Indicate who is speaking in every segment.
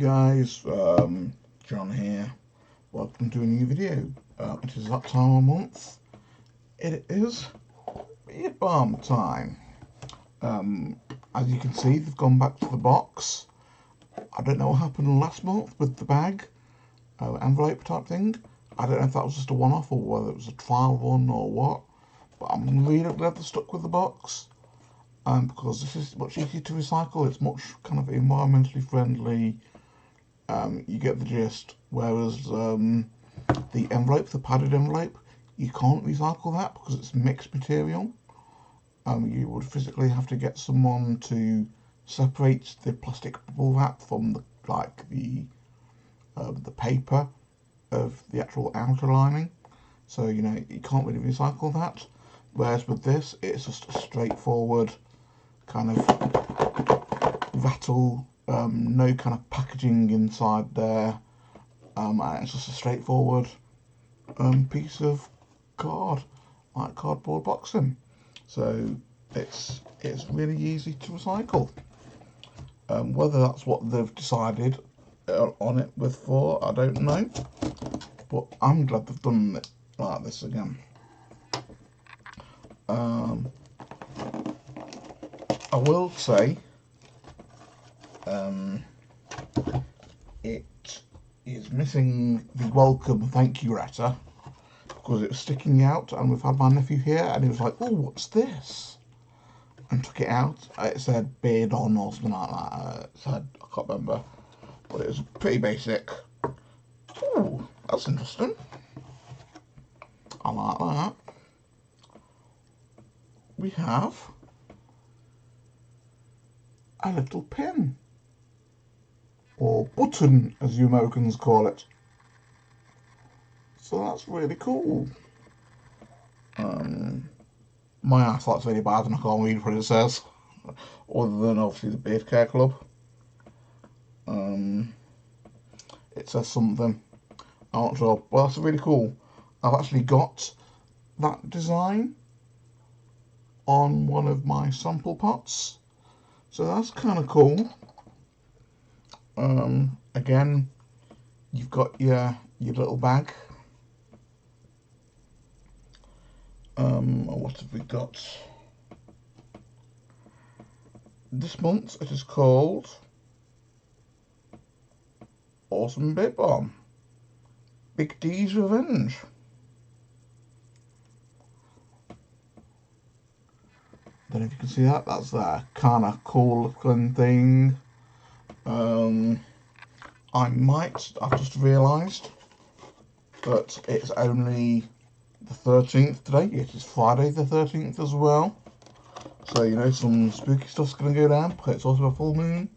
Speaker 1: guys, John here. Welcome to a new video. It is that time of month. It is beard balm time. As you can see, they've gone back to the box. I don't know what happened last month with the bag, envelope type thing. I don't know if that was just a one-off or whether it was a trial one or what. But I'm really glad they're stuck with the box. Because this is much easier to recycle. It's much kind of environmentally friendly. You get the gist. Whereas the envelope, the padded envelope, you can't recycle that because it's mixed material. You would physically have to get someone to separate the plastic bubble wrap from the paper of the actual outer lining. So you can't really recycle that. Whereas with this, it's just a straightforward kind of rattle, no kind of packaging inside there, and it's just a straightforward piece of cardboard boxing. So it's really easy to recycle. Whether that's what they've decided on it with for, I don't know, but I'm glad they've done it like this again. I will say it is missing the welcome thank you letter because it was sticking out, and we've had my nephew here and he was like, oh, what's this? And took it out. It said beard on or something like that. It said, I can't remember, but it was pretty basic. Oh, that's interesting. I like that. We have a little pin, or button as you Americans call it. So that's really cool. My eyesight's really bad and I can't read what it says, other than obviously the Beard Care Club. It says something, I'm not sure, but that's really cool. I've actually got that design on one of my sample pots, so that's kind of cool. Again, you've got your little bag. What have we got? This month it is called Awesome Beard Balm, Big D's Revenge. Don't know if you can see that. That's a kind of cool looking thing. I've just realised that it's only the 13th today. It is Friday the 13th as well. So, some spooky stuff's going to go down, but it's also a full moon.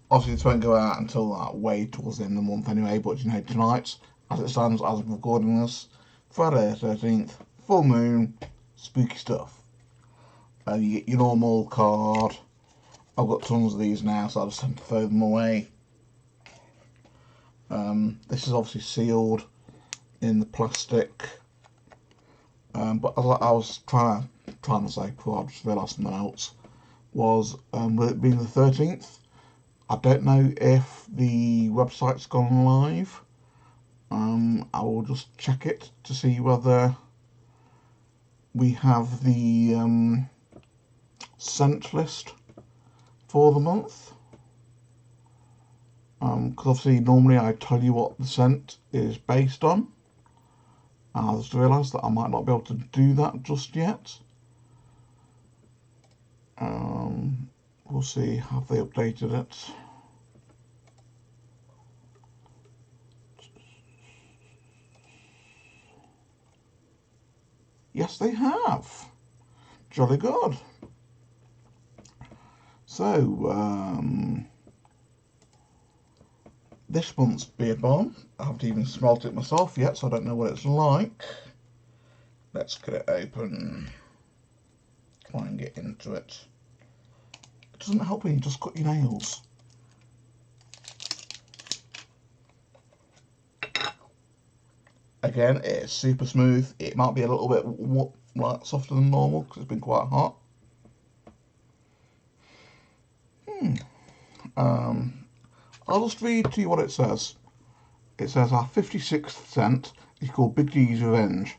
Speaker 1: Obviously this won't go out until way towards the end of the month anyway, but tonight, as it stands, as I'm recording this, Friday the 13th, full moon, spooky stuff. You get your normal card. I've got tons of these now, so I just tend to throw them away. This is obviously sealed in the plastic, but as I was trying to say before, I just realised something else, was with it being the 13th, I don't know if the website's gone live. I will just check it to see whether we have the scent list for the month, because obviously normally I tell you what the scent is based on. I just realised that I might not be able to do that just yet. We'll see, have they updated it? Yes, they have. Jolly good. So, this month's beard balm, I haven't even smelt it myself yet, so I don't know what it's like. Let's get it open. Try and get into it. It doesn't help when you just cut your nails. Again, it's super smooth. It might be a little bit softer than normal because it's been quite hot. I'll just read to you what it says. It says our 56th scent is called Big D's Revenge.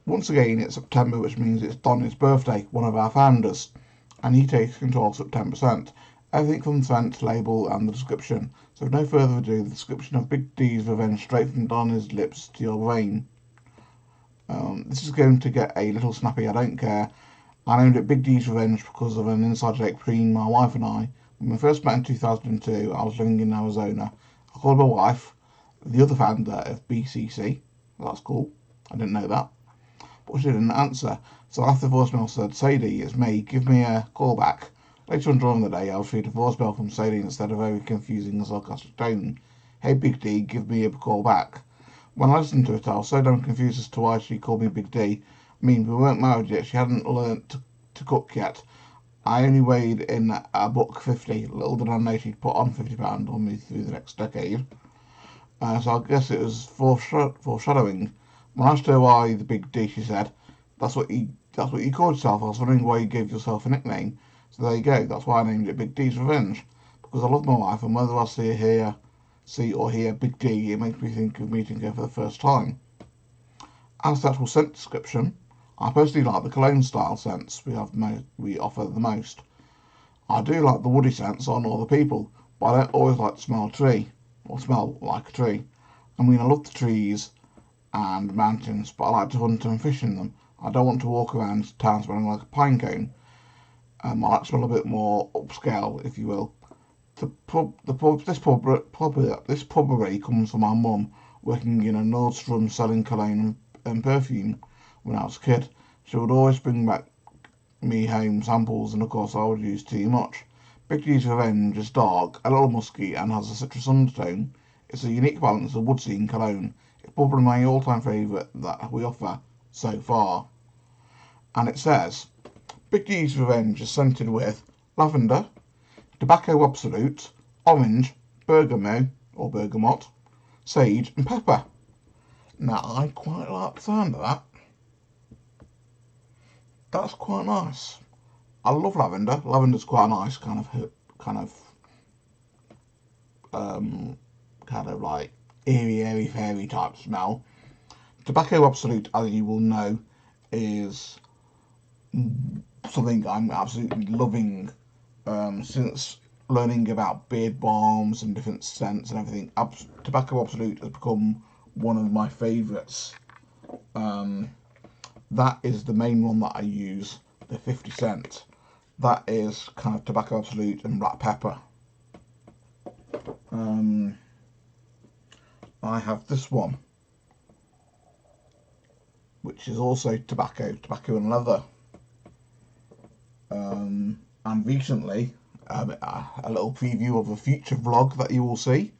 Speaker 1: Once again, it's September, which means it's Donny's birthday, one of our founders, and he takes control of September scent. Everything from the scent, label, and the description. So, with no further ado, the description of Big D's Revenge straight from Donny's lips to your brain. This is going to get a little snappy, I don't care. I named it Big D's Revenge because of an inside joke between my wife and I. When we first met in 2002, I was living in Arizona. I called my wife, the other founder of BCC. That's cool. I didn't know that. But she didn't answer. So after the voicemail said, Sadie, it's me, give me a call back. Later on during the day, I was reading a voicemail from Sadie instead of a very confusing and sarcastic tone. Hey Big D, give me a call back. When I listened to it, I was so damn confused as to why she called me Big D. I mean, we weren't married yet, she hadn't learnt to cook yet. I only weighed in a buck 50. Little did I know she'd put on £50 on me through the next decade. So I guess it was foreshadowing. When I asked her why the Big D, she said, that's what you called yourself. I was wondering why you gave yourself a nickname. So there you go, that's why I named it Big D's Revenge. Because I love my wife, and whether I see or hear Big D, it makes me think of meeting her for the first time. As the actual scent description, I personally like the cologne style scents we offer the most. I do like the woody scents on other people, but I don't always like to smell a tree, or smell like a tree. I mean, I love the trees and mountains, but I like to hunt and fish in them. I don't want to walk around town smelling like a pine cone. I like to smell a bit more upscale, if you will. This probably comes from my mum working in a Nordstrom selling cologne and perfume when I was a kid. She would always bring back me home samples, and of course I would use too much. Big D's Revenge is dark, a little musky, and has a citrus undertone. It's a unique balance of woodsy and cologne. It's probably my all-time favourite that we offer so far. And it says, Big D's Revenge is scented with lavender, tobacco absolute, orange, bergamot, sage and pepper. Now I quite like the sound of that. That's quite nice. I love lavender. Lavender's quite a nice kind of like airy, fairy type smell. Tobacco absolute, as you will know, is something I'm absolutely loving since learning about beard balms and different scents and everything. Tobacco absolute has become one of my favourites. That is the main one that I use, the 50 cent. That is kind of tobacco absolute and black pepper. I have this one, which is also tobacco and leather. And recently, a little preview of a future vlog that you will see,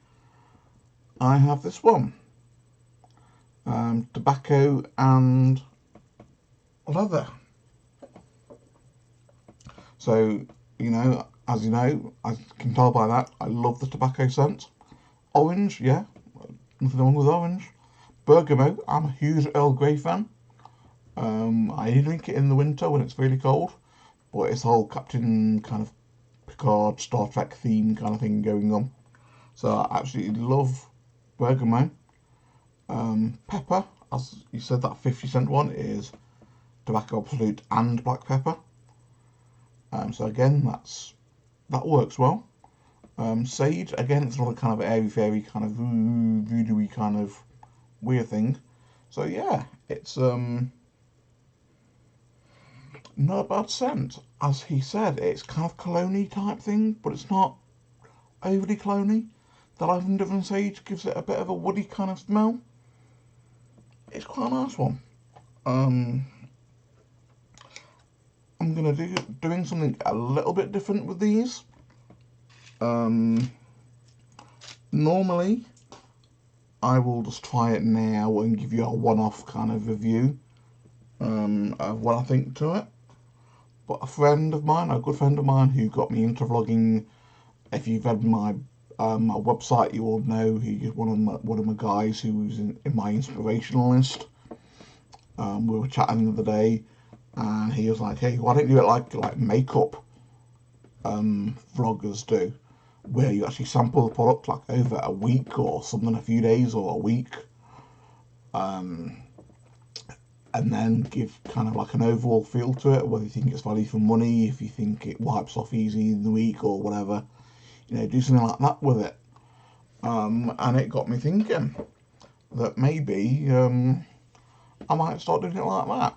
Speaker 1: I have this one, tobacco and leather. So, as you can tell by that, I love the tobacco scent. Orange, yeah, nothing wrong with orange. Bergamot, I'm a huge Earl Grey fan. I drink it in the winter when it's really cold, but it's the whole Captain kind of Picard, Star Trek theme kind of thing going on. So I absolutely love bergamot. Pepper, as you said, that 50 cent one is tobacco absolute and black pepper. So again, that works well. Sage, again, it's another kind of airy fairy kind of voodoo-y kind of weird thing. So yeah, it's not a bad scent. As he said, it's kind of cologne-y type thing, but it's not overly cologne-y. The lavender and sage gives it a bit of a woody kind of smell. It's quite a nice one. I'm gonna doing something a little bit different with these. Normally I will just try it now and give you a one-off kind of review of what I think to it. But a good friend of mine who got me into vlogging, if you've read my website, you all know he's one of my guys who was in my inspirational list. We were chatting the other day, and he was like, "Hey, why don't you do it like makeup vloggers do?" where you actually sample the product like over a week or something, a few days or a week, and then give kind of like an overall feel to it, whether you think it's value for money, if you think it wipes off easy in the week or whatever, you know, do something like that with it. And it got me thinking that maybe I might start doing it like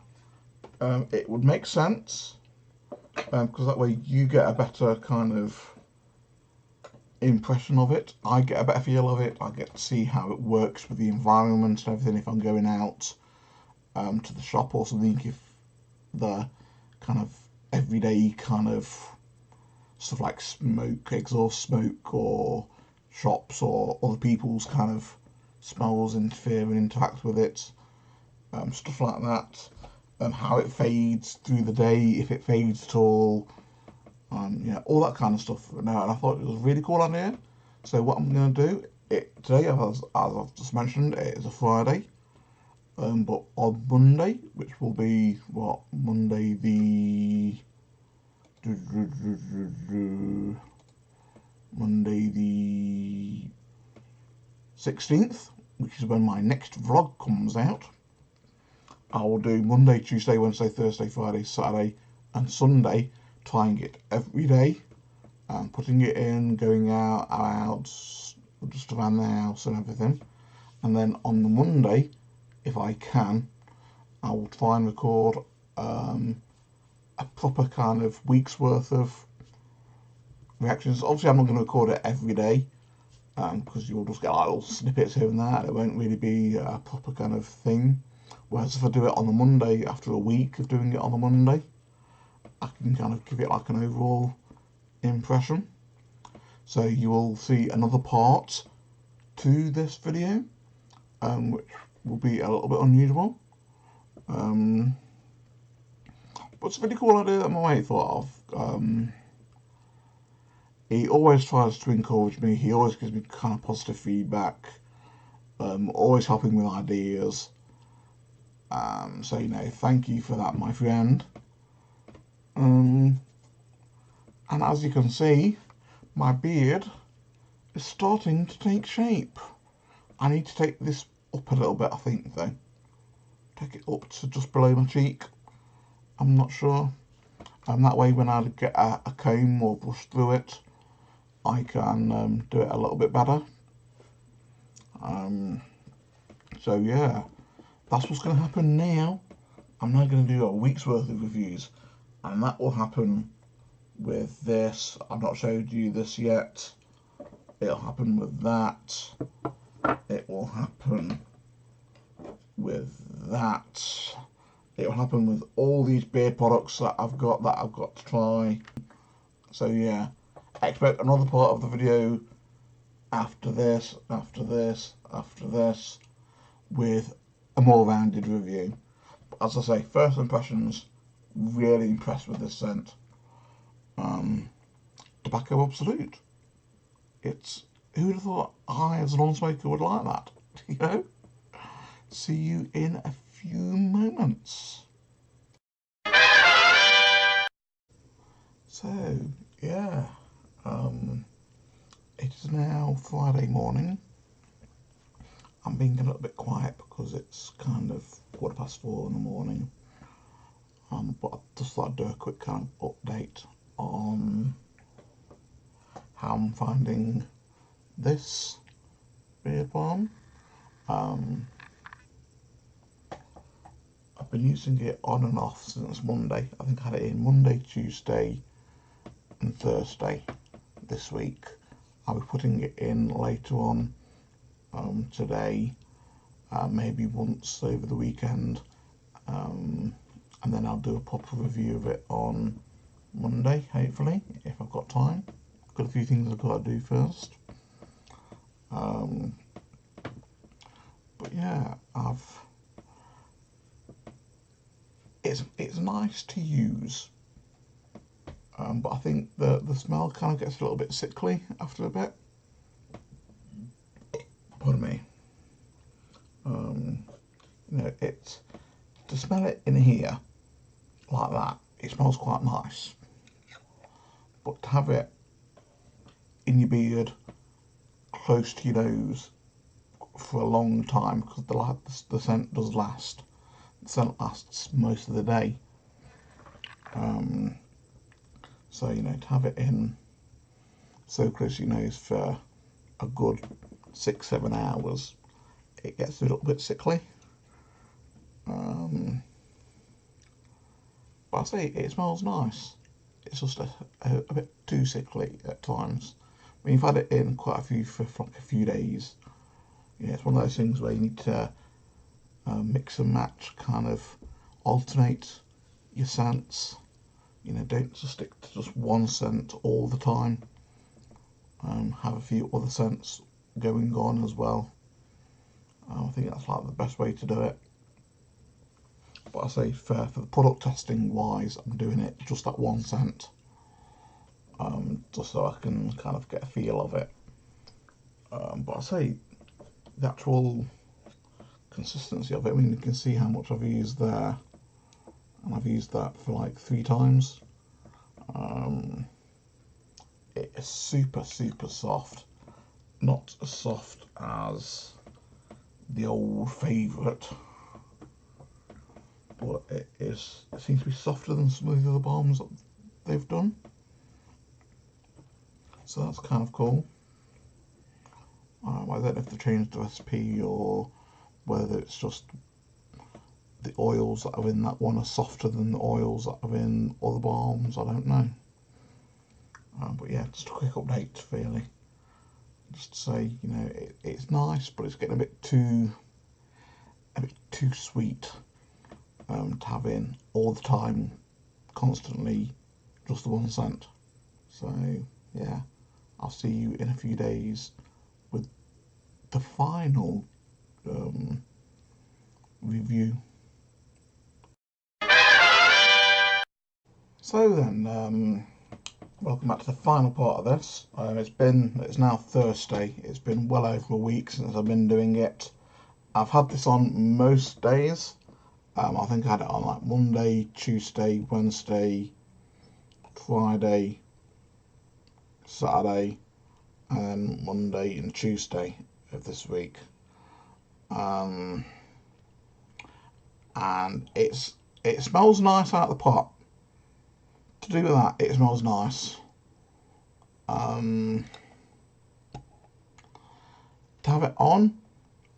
Speaker 1: that. It would make sense, because that way you get a better kind of impression of it. I get a better feel of it. I get to see how it works with the environment and everything if I'm going out to the shop or something, if the kind of everyday kind of stuff like smoke, exhaust smoke, or shops or other people's kind of smells interfere and interact with it, stuff like that, and how it fades through the day, if it fades at all, you know, all that kind of stuff. Now, and I thought it was a really cool idea. So what I'm going to do today, as I've just mentioned, it is a Friday. But on Monday, which will be what, Monday the Monday the 16th, which is when my next vlog comes out, I will do Monday, Tuesday, Wednesday, Thursday, Friday, Saturday, and Sunday, trying it every day, and putting it in, going out, just around the house and everything. And then on the Monday, if I can, I will try and record a proper kind of week's worth of reactions. Obviously, I'm not going to record it every day, because you'll just get like little snippets here and there. It won't really be a proper kind of thing. Whereas if I do it on the Monday, after a week of doing it on the Monday, I can kind of give it like an overall impression. So you will see another part to this video, which will be a little bit unusual. But it's a really cool idea that my mate thought of. He always tries to encourage me. He always gives me kind of positive feedback. Always helping with ideas. So, you know, thank you for that, my friend. And as you can see, my beard is starting to take shape. I need to take this up a little bit, I think, though. Take it up to just below my cheek. I'm not sure. That way, when I get a comb or brush through it, I can do it a little bit better. So yeah, that's what's going to happen now. I'm now going to do a week's worth of reviews, and that will happen with this. I've not showed you this yet. It'll happen with that. It will happen with that. It will happen with all these beard products that I've got to try. So yeah, expect another part of the video after this, with a more rounded review. But as I say, first impressions, really impressed with this scent. Tobacco Absolute. It's, who would have thought I, as a non-smoker, would like that? You know? See you in a few moments. So, yeah, it is now Friday morning. I'm being a little bit quiet because it's kind of 4:15 in the morning. But I just thought I'd do a quick kind of update on how I'm finding this beard balm. I've been using it on and off since Monday. I think I had it in Monday, Tuesday and Thursday this week. I'll be putting it in later on today, maybe once over the weekend, and then I'll do a proper review of it on Monday, hopefully, if I've got time. I've got a few things I've got to do first. But yeah, it's nice to use, but I think the smell kind of gets a little bit sickly after a bit. Pardon me. You know, to smell it in here like that, it smells quite nice. But to have it in your beard, close to your nose for a long time, because the scent does last. The scent lasts most of the day. So, you know, to have it in so close to your nose for a good 6-7 hours, it gets a little bit sickly. But I say it smells nice. It's just a bit too sickly at times. When you've had it in quite a few for like a few days, yeah, it's one of those things where you need to mix and match, kind of alternate your scents. You know, don't just stick to just one scent all the time. Have a few other scents going on as well. I think that's like the best way to do it. But I say for the product testing wise, I'm doing it just that one scent, just so I can kind of get a feel of it. But I say the actual consistency of it, I mean, you can see how much I've used there, and I've used that for like 3 times. It is super soft, not as soft as the old favourite, but it seems to be softer than some of the other balms that they've done, so that's kind of cool. I don't know if they've changed the recipe or whether it's just the oils that are in that one are softer than the oils that are in other balms. I don't know. But yeah, just a quick update really. Just to say, you know, it's nice, but it's getting a bit too sweet to have in all the time, constantly, just the one scent. So yeah, I'll see you in a few days with the final review. So then, welcome back to the final part of this. It's now Thursday. It's been well over a week since I've been doing it. I've had this on most days. I think I had it on like Monday, Tuesday, Wednesday, Friday, Saturday, and Monday and Tuesday of this week. And it smells nice out of the pot. To do with that, it smells nice. To have it on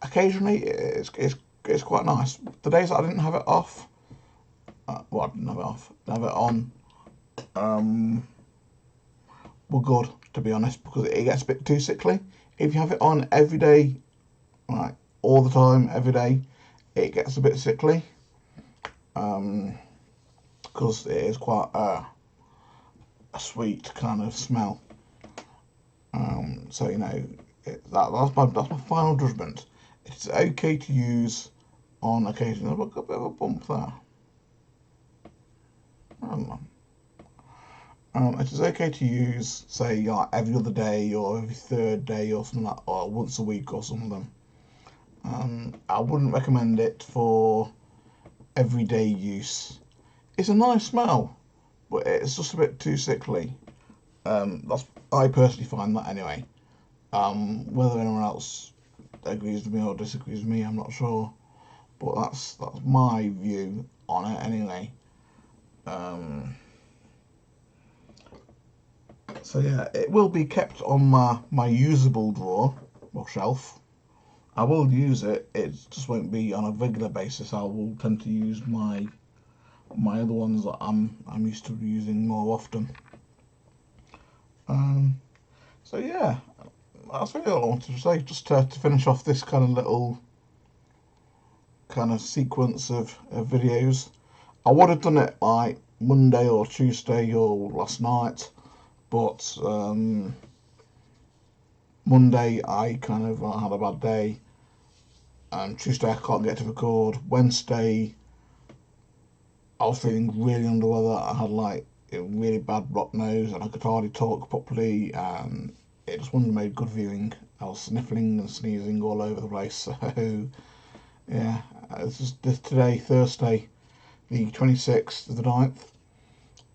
Speaker 1: occasionally, it's quite nice. The days that I didn't have it off, well, I didn't have it off, didn't have it on, were good, to be honest, because it gets a bit too sickly. If you have it on every day, like all the time, every day, it gets a bit sickly, because it is quite a sweet kind of smell. So you know, that's my final judgment. It's okay to use on occasion. I've got a bit of a bump there. It is okay to use, say, like every other day or every third day or something like, or once a week or something. I wouldn't recommend it for everyday use. It's a nice smell, but it's just a bit too sickly. I personally find that anyway. Whether anyone else agrees with me or disagrees with me, I'm not sure, but that's my view on it anyway. So yeah, it will be kept on my usable drawer or shelf. I will use it. It just won't be on a regular basis. I will tend to use my other ones that I'm used to using more often. So yeah, that's really all I wanted to say. Just to finish off this kind of little kind of sequence of videos. I would have done it like Monday or Tuesday or last night, but Monday I kind of had a bad day. Tuesday I can't get to record. Wednesday I was feeling really under the weather. I had like a really bad blocked nose and I could hardly talk properly, and it just wouldn't have made good viewing. I was sniffling and sneezing all over the place. So yeah, it's just today, Thursday, the 26th of the 9th.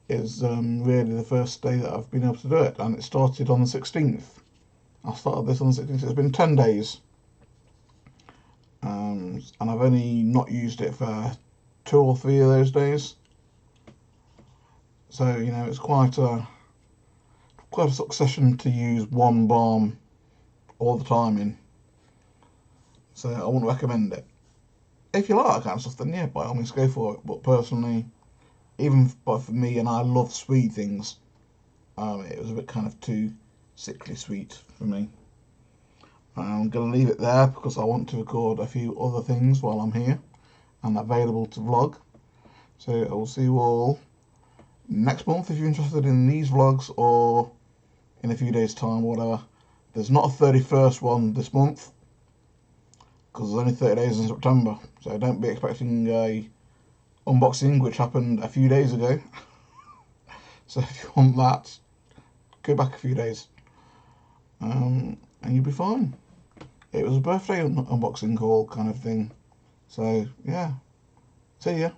Speaker 1: is really the first day that I've been able to do it, and it started on the 16th. I started this on the 16th, so it's been 10 days. And I've only not used it for 2 or 3 of those days. So, you know, it's quite a succession to use one balm all the time in. So I wouldn't recommend it. If you like that kind of stuff, then yeah, by all means go for it. But personally, even for me, and I love sweet things, it was a bit kind of too sickly sweet for me. I'm going to leave it there because I want to record a few other things while I'm here and available to vlog. So I will see you all next month if you're interested in these vlogs, or in a few days time or whatever. There's not a 31st one this month because there's only 30 days in September, so don't be expecting a unboxing which happened a few days ago. So if you want that, go back a few days and you'll be fine. It was a birthday unboxing haul kind of thing. So yeah, see ya.